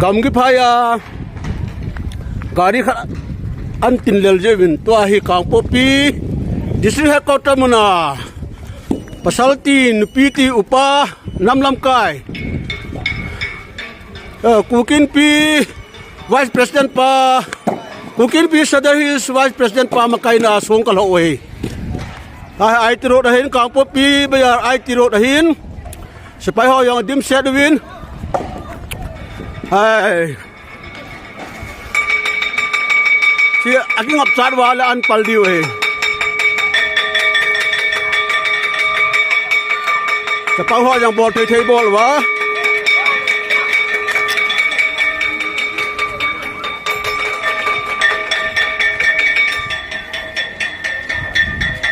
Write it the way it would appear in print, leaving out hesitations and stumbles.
gam ki phaya gari kha an tin lel je win to hi kang popi district headquarter muna pasalti nupi ti upa namlam kai kukin pi vice president pa kukin pi sadar his vice president pa makai na song kal oi ai tiro dahin kang popi bayar ai tiro dahin sepai ho yang dim set win hai si aking apsar wala an paldi we sepai ho yang bol thei bol wa